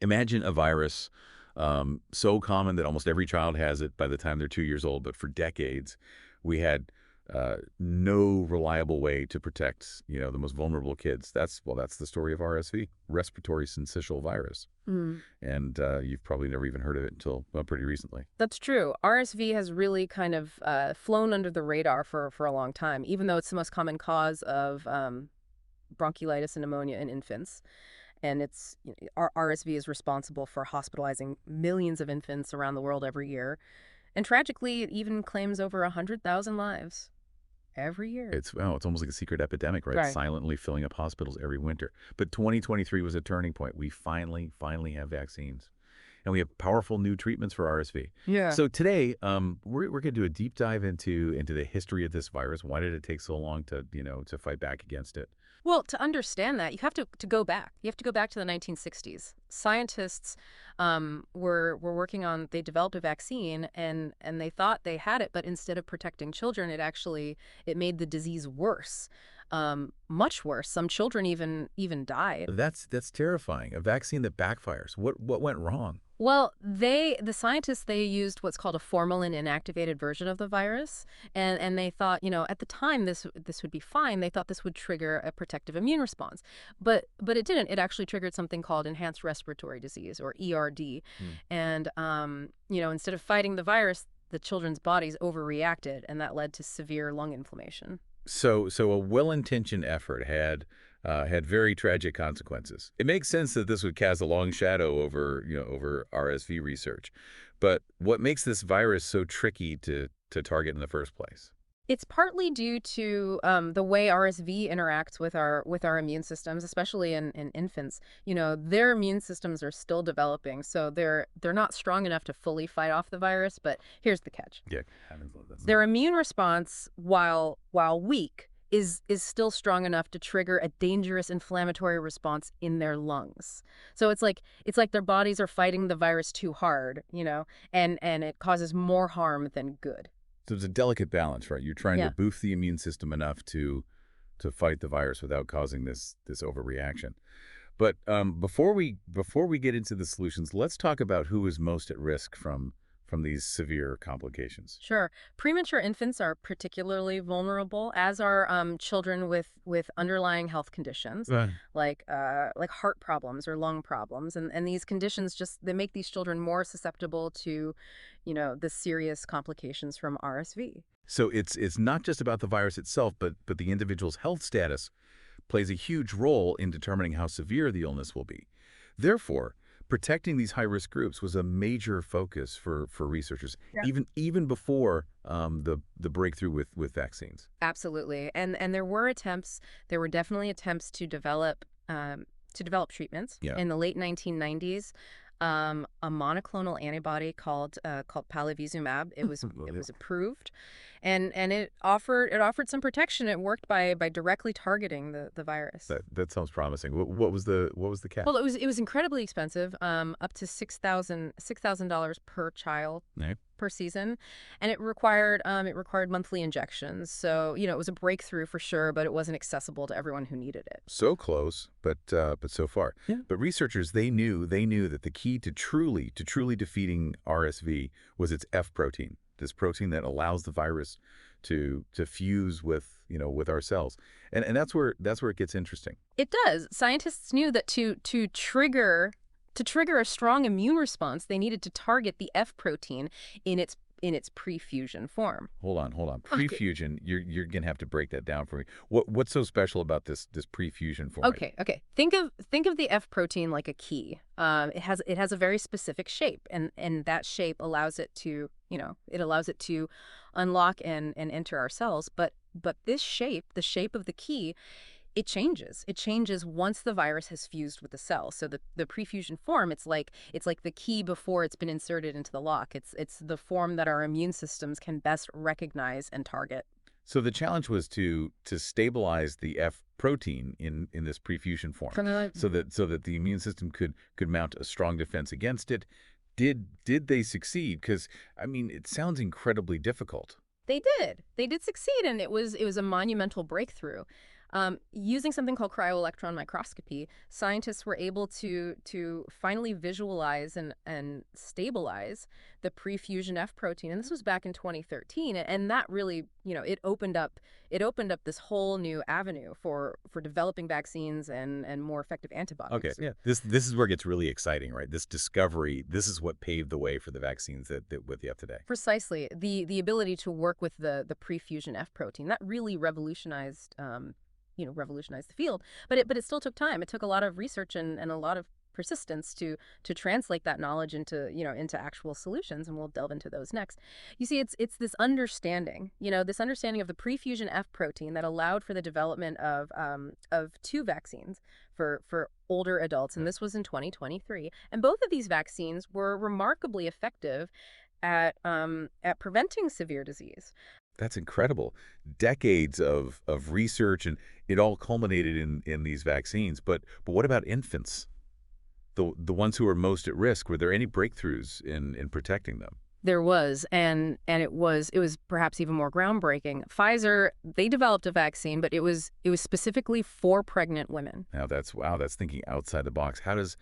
Imagine a virus so common that almost every child has it by the time they're 2 years old, but for decades, we had no reliable way to protect, the most vulnerable kids. That's the story of RSV, Respiratory Syncytial Virus. Mm. And you've probably never even heard of it until, well, pretty recently. That's true. RSV has really kind of flown under the radar for a long time, even though it's the most common cause of bronchiolitis and pneumonia in infants. And RSV is responsible for hospitalizing millions of infants around the world every year. And tragically, it even claims over 100,000 lives every year. It's almost like a secret epidemic, right? Right. Silently filling up hospitals every winter. But 2023 was a turning point. We finally have vaccines. And we have powerful new treatments for RSV. Yeah. So today, we're going to do a deep dive into the history of this virus. Why did it take so long to fight back against it? Well, to understand that, you have to go back. You have to go back to the 1960s. Scientists were working on, they developed a vaccine and they thought they had it, but instead of protecting children, it made the disease worse, much worse. Some children even died. That's terrifying. A vaccine that backfires. What went wrong? Well, the scientists, they used what's called a formalin inactivated version of the virus, and they thought, at the time this would be fine. They thought this would trigger a protective immune response, but it didn't. It actually triggered something called enhanced respiratory disease, or ERD, and instead of fighting the virus, the children's bodies overreacted, and that led to severe lung inflammation. So a well-intentioned effort had very tragic consequences. It makes sense that this would cast a long shadow over RSV research. But what makes this virus so tricky to target in the first place? It's partly due to the way RSV interacts with our immune systems, especially in infants. Their immune systems are still developing, so they're not strong enough to fully fight off the virus. But here's the catch: Yeah, happens like that. their immune response, while weak, is still strong enough to trigger a dangerous inflammatory response in their lungs. So it's like their bodies are fighting the virus too hard, and it causes more harm than good. So it's a delicate balance, right? You're trying to Yeah. boost the immune system enough to fight the virus without causing this overreaction. But before we get into the solutions, let's talk about who is most at risk from these severe complications. Sure. Premature infants are particularly vulnerable, as are children with underlying health conditions, Right. like heart problems or lung problems, and these conditions they make these children more susceptible to, the serious complications from RSV. So it's not just about the virus itself, but the individual's health status plays a huge role in determining how severe the illness will be. Therefore, protecting these high-risk groups was a major focus for researchers, Yeah. even before the breakthrough with vaccines. Absolutely. And there were definitely attempts to develop treatments Yeah. in the late 1990s. A monoclonal antibody called palivizumab. It was approved, and it offered some protection. It worked by directly targeting the virus. That sounds promising. What was the catch? Well, it was incredibly expensive, up to $6,000 per child Right. per season, and it required monthly injections. So it was a breakthrough for sure, but it wasn't accessible to everyone who needed it. So close, but so far. Yeah. But researchers, they knew that the key to truly defeating RSV was its F protein, this protein that allows the virus to fuse with our cells, and that's where it gets interesting. It does. Scientists knew that to trigger a strong immune response, they needed to target the F protein in its pre-fusion form. Hold on. Prefusion, you're gonna have to break that down for me. What's so special about this prefusion form? Okay. Think of the F protein like a key. It has a very specific shape, and that shape allows it to unlock and enter our cells. But this shape, the shape of the key, it changes. It changes once the virus has fused with the cell. So the prefusion form, it's like the key before it's been inserted into the lock. It's the form that our immune systems can best recognize and target. So the challenge was to stabilize the F protein in this prefusion form, so that the immune system could mount a strong defense against it. Did they succeed? Because it sounds incredibly difficult. They did succeed, and it was a monumental breakthrough. Using something called cryo-electron microscopy, scientists were able to finally visualize and stabilize the pre-fusion F protein, and this was back in 2013, and that really, it opened up this whole new avenue for developing vaccines and more effective Okay, antibodies. yeah. This is where it gets really exciting, right? This discovery, this is what paved the way for the vaccines that we have today. Precisely, the ability to work with the pre-fusion F protein that really revolutionized the field. But it still took time. It took a lot of research and a lot of persistence to translate that knowledge into actual solutions, and we'll delve into those next. You see, it's this understanding, this understanding of the pre-fusion F protein that allowed for the development of two vaccines for older adults, and this was in 2023. And both of these vaccines were remarkably effective at preventing severe disease. That's incredible. Decades of research, and it all culminated in these vaccines. But what about infants? The ones who are most at risk, were there any breakthroughs in protecting them? There was, and it was perhaps even more groundbreaking. Pfizer, they developed a vaccine, but it was specifically for pregnant women. Now wow, that's thinking outside the box. How does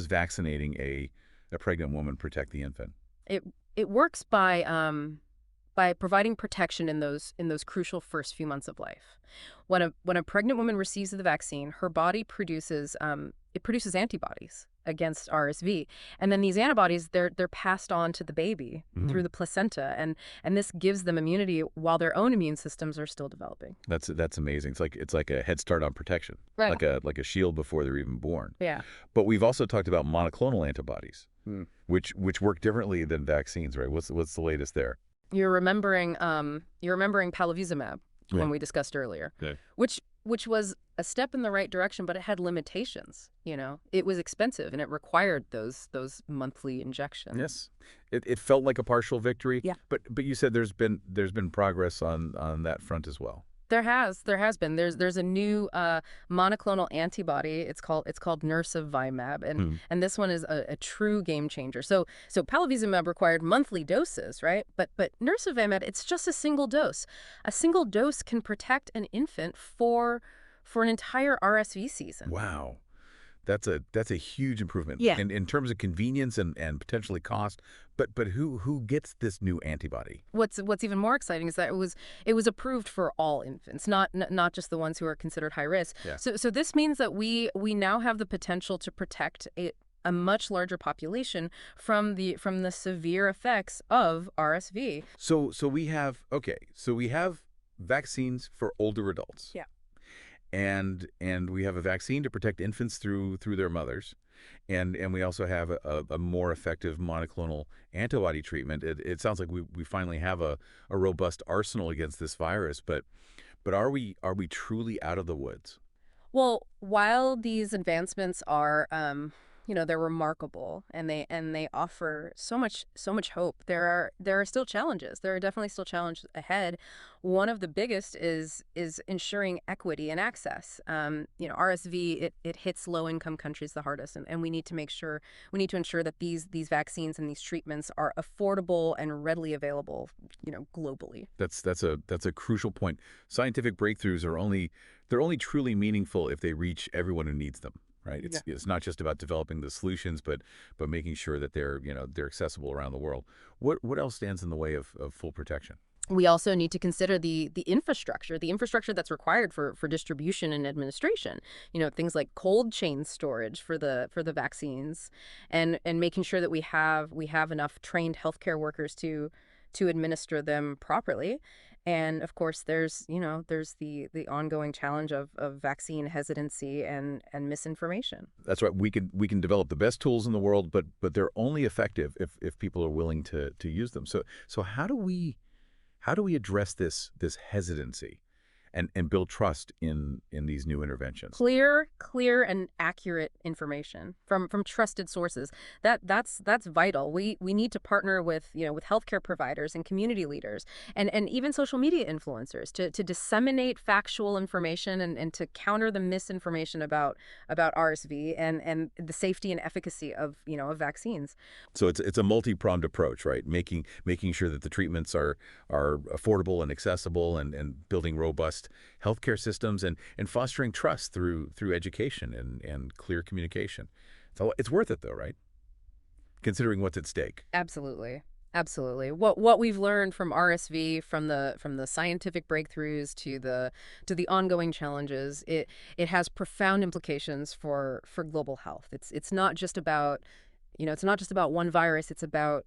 vaccinating a pregnant woman protect the infant? It works by providing protection in those crucial first few months of life. When a pregnant woman receives the vaccine, her body produces antibodies against RSV, and then these antibodies they're passed on to the baby through the placenta, and this gives them immunity while their own immune systems are still developing. That's amazing. It's like a head start on protection, Right. like a shield before they're even born. Yeah. But we've also talked about monoclonal antibodies, Hmm. which work differently than vaccines, right? What's the latest there? You're remembering palivizumab Yeah. when we discussed earlier, Okay. which was a step in the right direction, but it had limitations. It was expensive and it required those monthly injections. Yes, it felt like a partial victory. Yeah. But you said there's been progress on that front as well. There has been. There's a new monoclonal antibody. It's called nirsevimab, and this one is a true game changer. So palivizumab required monthly doses, right? But nirsevimab, it's just a single dose. A single dose can protect an infant for an entire RSV season. Wow. That's a huge improvement. Yeah. In terms of convenience and potentially cost. But who gets this new antibody? What's even more exciting is that it was approved for all infants, not just the ones who are considered high risk. Yeah. So this means that we now have the potential to protect a much larger population from the severe effects of RSV. So we have vaccines for older adults. Yeah. And we have a vaccine to protect infants through their mothers, and we also have a more effective monoclonal antibody treatment. It sounds like we finally have a robust arsenal against this virus, but are we truly out of the woods? Well, while these advancements are, they're remarkable and they offer so much hope, there are still challenges. There are definitely still challenges ahead. One of the biggest is ensuring equity and access. RSV, it hits low income countries the hardest, and we need to ensure that these vaccines and these treatments are affordable and readily available, globally. That's a crucial point. Scientific breakthroughs they're only truly meaningful if they reach everyone who needs them. Right. It's not just about developing the solutions, but making sure that they're accessible around the world. What else stands in the way of full protection? We also need to consider the infrastructure that's required for distribution and administration. Things like cold chain storage for the vaccines, and making sure that we have enough trained healthcare workers to administer them properly. And of course, there's the ongoing challenge of vaccine hesitancy and misinformation. That's right. We can develop the best tools in the world, but they're only effective if people are willing to use them. So how do we address this hesitancy and build trust in these new interventions? Clear and accurate information from trusted sources. That's vital. We need to partner with healthcare providers and community leaders and even social media influencers to disseminate factual information and to counter the misinformation about RSV and the safety and efficacy of vaccines. So it's a multi-pronged approach, right? Making sure that the treatments are affordable and accessible, and building robust robust healthcare systems and fostering trust through education and clear communication. So it's worth it, though, right? Considering what's at stake. Absolutely. Absolutely. What we've learned from RSV, from the scientific breakthroughs to the ongoing challenges, it has profound implications for global health. It's not just about, it's not just about one virus. It's about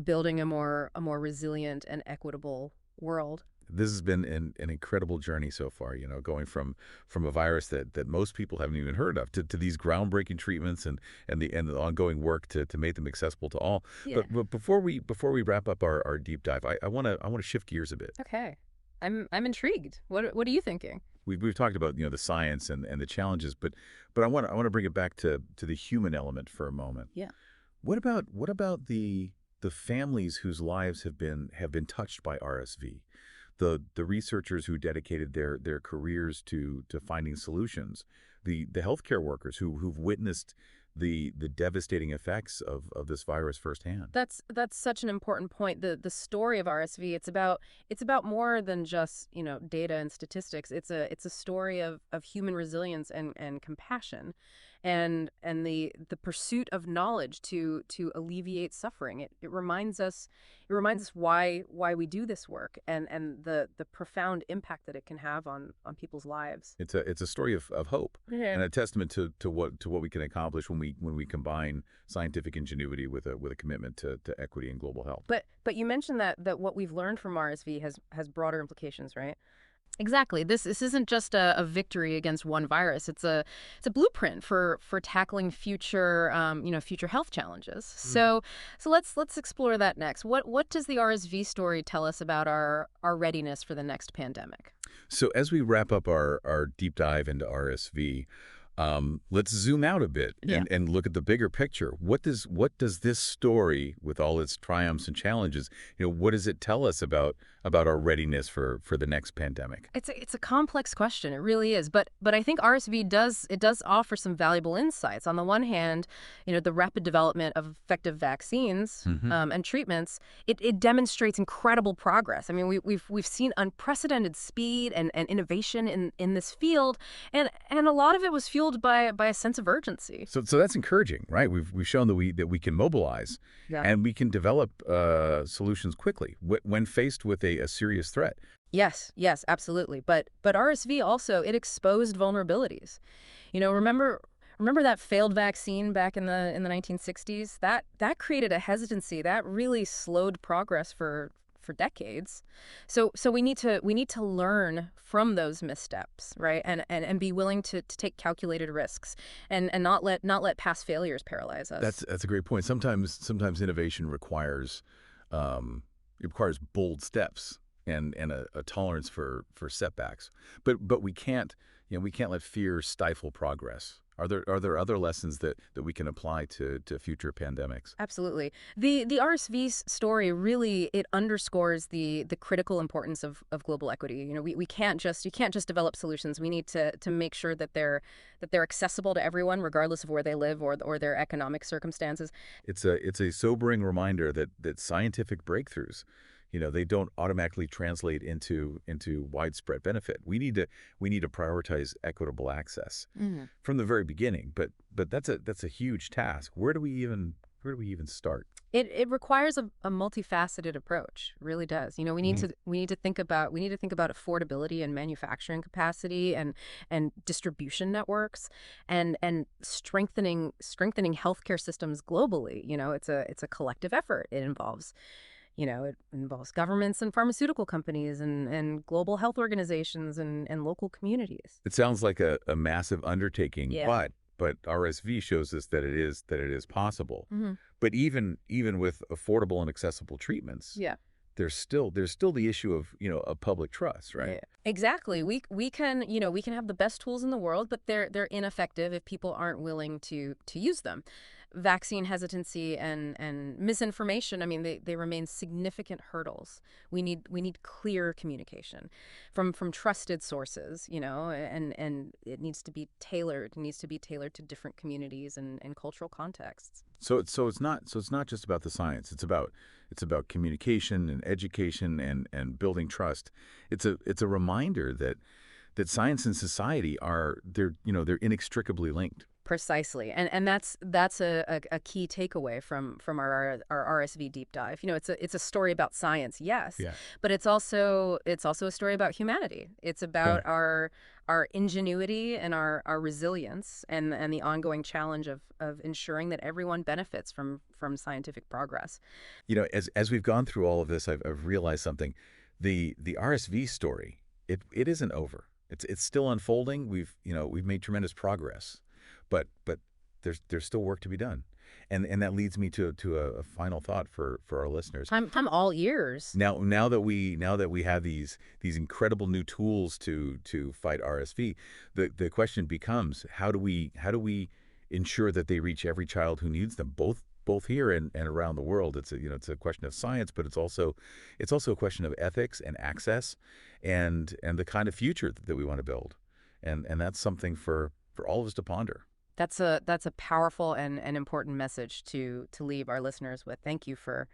building a more resilient and equitable world. This has been an incredible journey so far, going from a virus that most people haven't even heard of to these groundbreaking treatments and the ongoing work to make them accessible to all. Yeah. But before we wrap up our deep dive, I wanna shift gears a bit. Okay. I'm intrigued. What are you thinking? We've talked about the science and the challenges, but I wanna bring it back to the human element for a moment. Yeah. What about the families whose lives have been touched by RSV? The researchers who dedicated their careers to finding solutions, the healthcare workers who've witnessed the devastating effects of this virus firsthand. That's such an important point. The story of RSV, it's about more than just, data and statistics. It's a story of human resilience and compassion and the pursuit of knowledge to alleviate suffering. It reminds us why we do this work and the profound impact that it can have on people's lives. It's a story of hope Yeah. and a testament to what we can accomplish when we combine scientific ingenuity with a commitment to equity and global health. But you mentioned that what we've learned from RSV has broader implications, right? Exactly. This isn't just a victory against one virus. It's a blueprint for tackling future health challenges. So let's explore that next. What does the RSV story tell us about our readiness for the next pandemic? So as we wrap up our deep dive into RSV, let's zoom out a bit Yeah. and look at the bigger picture. What does this story, with all its triumphs and challenges, what does it tell us about our readiness for the next pandemic? It's a complex question. It really is. But I think RSV does offer some valuable insights. On the one hand, the rapid development of effective vaccines and treatments, it demonstrates incredible progress. I mean, we've seen unprecedented speed and innovation in this field, and a lot of it was fueled by a sense of urgency. So that's encouraging, right? We've shown that we can mobilize Yeah. and we can develop solutions quickly when faced with a serious threat. Yes, absolutely. But RSV also, it exposed vulnerabilities. Remember that failed vaccine back in the 1960s? That created a hesitancy that really slowed progress for decades. So we need to learn from those missteps, right? And be willing to take calculated risks and not let past failures paralyze us. That's a great point. Sometimes innovation requires bold steps and a tolerance for setbacks. But we can't let fear stifle progress. Are there other lessons that we can apply to future pandemics? Absolutely. The RSV story really, it underscores the critical importance of global equity. You can't just develop solutions. We need to make sure that they're accessible to everyone, regardless of where they live or their economic circumstances. It's a sobering reminder that scientific breakthroughs, they don't automatically translate into widespread benefit. We need to prioritize equitable access from the very beginning. But that's a huge task. Where do we even start? It requires a multifaceted approach. It really does. We need to think about affordability and manufacturing capacity and distribution networks and strengthening healthcare systems globally. It's a collective effort. It involves governments and pharmaceutical companies and global health organizations and local communities. It sounds like a massive undertaking, Yeah. but RSV shows us that it is possible. Hmm. But even with affordable and accessible treatments, Yeah. there's still the issue of public trust, right? Yeah. Exactly. We can have the best tools in the world, but they're ineffective if people aren't willing to use them. vaccine hesitancy and misinformation, I mean, they remain significant hurdles. We need clear communication from trusted sources, and it needs to be tailored. It needs to be tailored to different communities and cultural contexts. So it's not just about the science. It's about communication and education and building trust. It's a reminder that science and society they're inextricably linked. Precisely, and that's a key takeaway from our RSV deep dive. It's a story about science, yes, Yeah. but it's also a story about humanity. It's Yeah. about our ingenuity and our resilience and the ongoing challenge of ensuring that everyone benefits from scientific progress. As we've gone through all of this, I've realized something. The RSV story, it isn't over. It's still unfolding. We've made tremendous progress, but there's still work to be done, and that leads me to a final thought for our listeners. I'm all ears. Now that we have these incredible new tools to fight RSV, the question becomes how do we ensure that they reach every child who needs them, both here and around the world. It's a question of science, but it's also a question of ethics and access, and the kind of future that we want to build, and that's something for all of us to ponder. That's a powerful and important message to leave our listeners with. Thank you for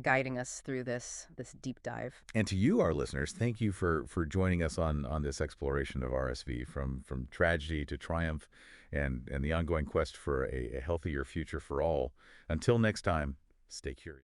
guiding us through this deep dive. And to you, our listeners, thank you for joining us on this exploration of RSV, from tragedy to triumph, and the ongoing quest for a healthier future for all. Until next time, stay curious.